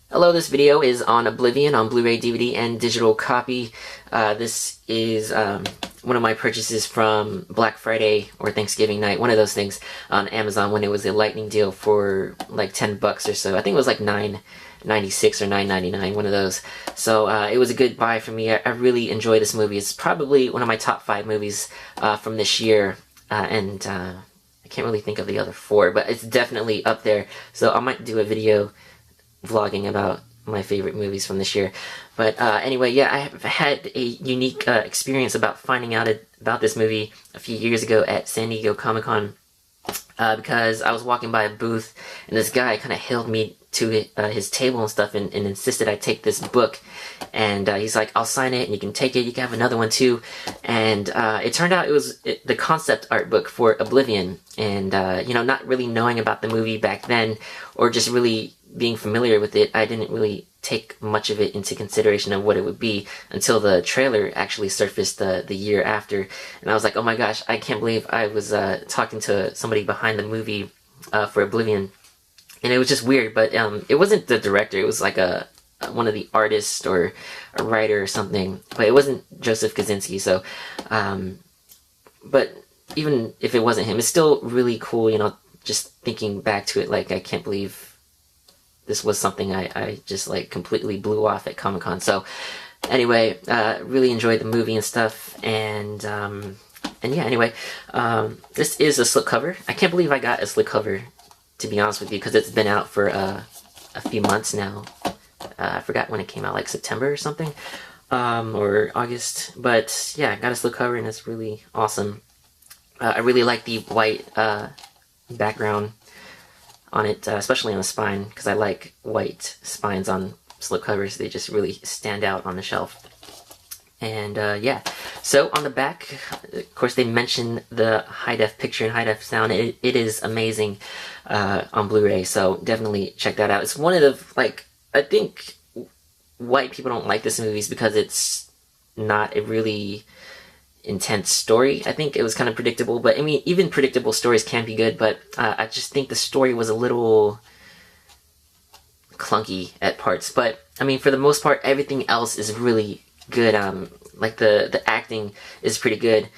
Hello, this video is on Oblivion on Blu-ray, DVD, and digital copy. This is one of my purchases from Black Friday or Thanksgiving night, one of those things, on Amazon when it was a lightning deal for like 10 bucks or so. I think it was like $9.96 or $9.99, one of those. So it was a good buy for me. I really enjoy this movie. It's probably one of my top 5 movies from this year, and I can't really think of the other 4, but it's definitely up there. So I might do a video vlogging about my favorite movies from this year. But anyway, yeah, I have had a unique experience about finding out about this movie a few years ago at San Diego Comic-Con, because I was walking by a booth and this guy kind of hailed me to his table and stuff and insisted I take this book. And he's like, I'll sign it and you can take it, you can have another one too. And it turned out it was the concept art book for Oblivion. And you know, not really knowing about the movie back then, or just really being familiar with it, I didn't really take much of it into consideration of what it would be until the trailer actually surfaced the year after. And I was like, oh my gosh, I can't believe I was talking to somebody behind the movie for Oblivion. And it was just weird, but it wasn't the director, it was like one of the artists or a writer or something, but it wasn't Joseph Kosinski. So but even if it wasn't him, it's still really cool, you know, just thinking back to it. Like, I can't believe this was something I just like completely blew off at Comic-Con. So anyway, really enjoyed the movie and stuff, and yeah, anyway, this is a slipcover. I can't believe I got a slipcover, to be honest with you, because it's been out for a few months now. I forgot when it came out, like September or something, or August, but yeah, I got a slipcover and it's really awesome. I really like the white background on it, especially on the spine, because I like white spines on slipcovers. They just really stand out on the shelf. And yeah, so on the back, of course, they mention the high-def picture and high-def sound. It is amazing on Blu-ray, so definitely check that out. It's one of the, like, I think white people don't like this movie because it's not a really intense story. I think it was kind of predictable, but I mean, even predictable stories can be good, but I just think the story was a little clunky at parts. But I mean, for the most part, everything else is really good. Like the acting is pretty good.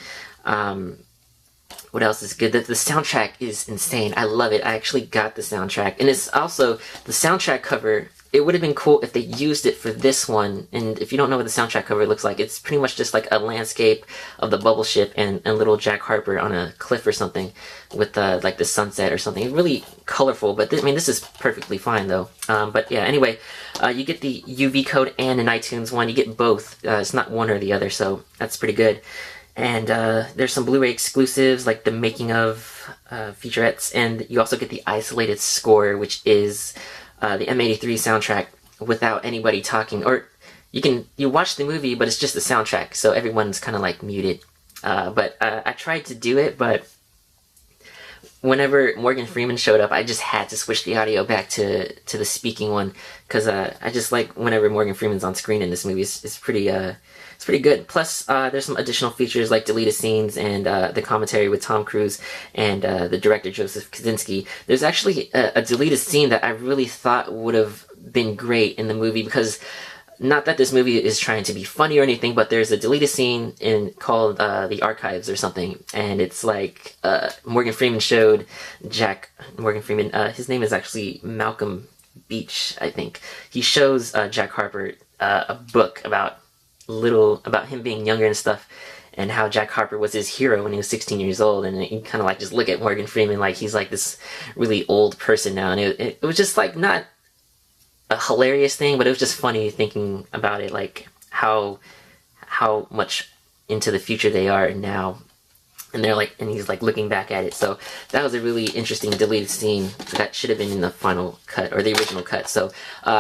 What else is good? The soundtrack is insane. I love it. I actually got the soundtrack, and it's also the soundtrack cover. It would have been cool if they used it for this one. And if you don't know what the soundtrack cover looks like, it's pretty much just like a landscape of the bubble ship and little Jack Harper on a cliff or something with like the sunset or something. It's really colorful, but I mean, this is perfectly fine though. But yeah, anyway, you get the UV code and an iTunes one. You get both. It's not one or the other, so that's pretty good. And there's some Blu-ray exclusives, like the making of featurettes, and you also get the isolated score, which is the M83 soundtrack without anybody talking. Or you watch the movie, but it's just the soundtrack, so everyone's kind of like muted. But I tried to do it, but whenever Morgan Freeman showed up, I just had to switch the audio back to the speaking one, because I just like whenever Morgan Freeman's on screen in this movie. It's pretty good. Plus, there's some additional features like deleted scenes and the commentary with Tom Cruise and the director Joseph Kosinski. There's actually a deleted scene that I really thought would have been great in the movie, because not that this movie is trying to be funny or anything, but there's a deleted scene called The Archives or something, and it's like Morgan Freeman showed Morgan Freeman, his name is actually Malcolm Beach, I think. He shows Jack Harper a book about him being younger and stuff, and how Jack Harper was his hero when he was 16 years old, and you kind of like just look at Morgan Freeman like he's like this really old person now, and it was just like not a hilarious thing, but it was just funny thinking about it, like how much into the future they are now. And he's like looking back at it. So that was a really interesting deleted scene that should have been in the final cut, or the original cut. So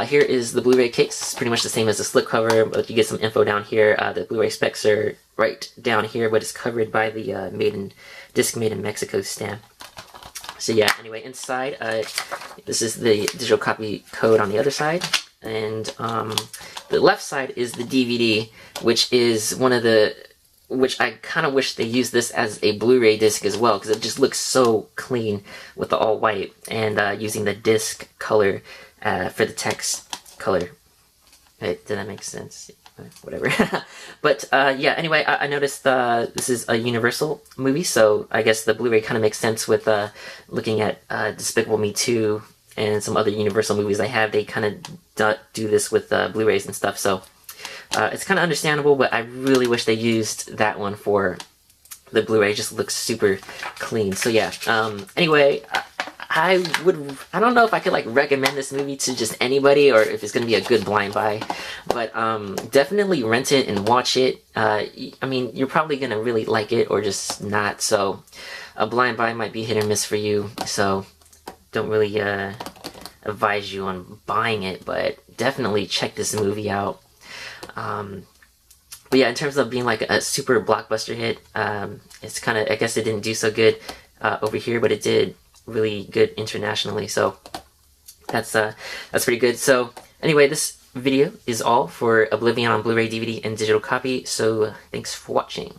here is the Blu-ray case. It's pretty much the same as the slipcover, but you get some info down here. The Blu-ray specs are right down here, but it's covered by the disc made in Mexico stamp. So yeah, anyway, inside, this is the digital copy code on the other side. And the left side is the DVD, which is which I kind of wish they used this as a Blu-ray disc as well, because it just looks so clean with the all white, and using the disc color for the text. color. Did that make sense? Whatever. But yeah, anyway, I noticed this is a Universal movie, so I guess the Blu-ray kind of makes sense with looking at Despicable Me 2 and some other Universal movies I have. They kind of do this with Blu-rays and stuff, so it's kind of understandable, but I really wish they used that one for the Blu-ray. It just looks super clean. So yeah, anyway, I don't know if I could like recommend this movie to just anybody or if it's gonna be a good blind buy, but definitely rent it and watch it. I mean, you're probably gonna really like it or just not, so a blind buy might be hit or miss for you, so don't really advise you on buying it, but definitely check this movie out. But yeah, in terms of being like a super blockbuster hit, it's kind of, I guess it didn't do so good over here, but it did really good internationally, so that's pretty good. So anyway, this video is all for Oblivion on Blu-ray, DVD, and digital copy, so thanks for watching.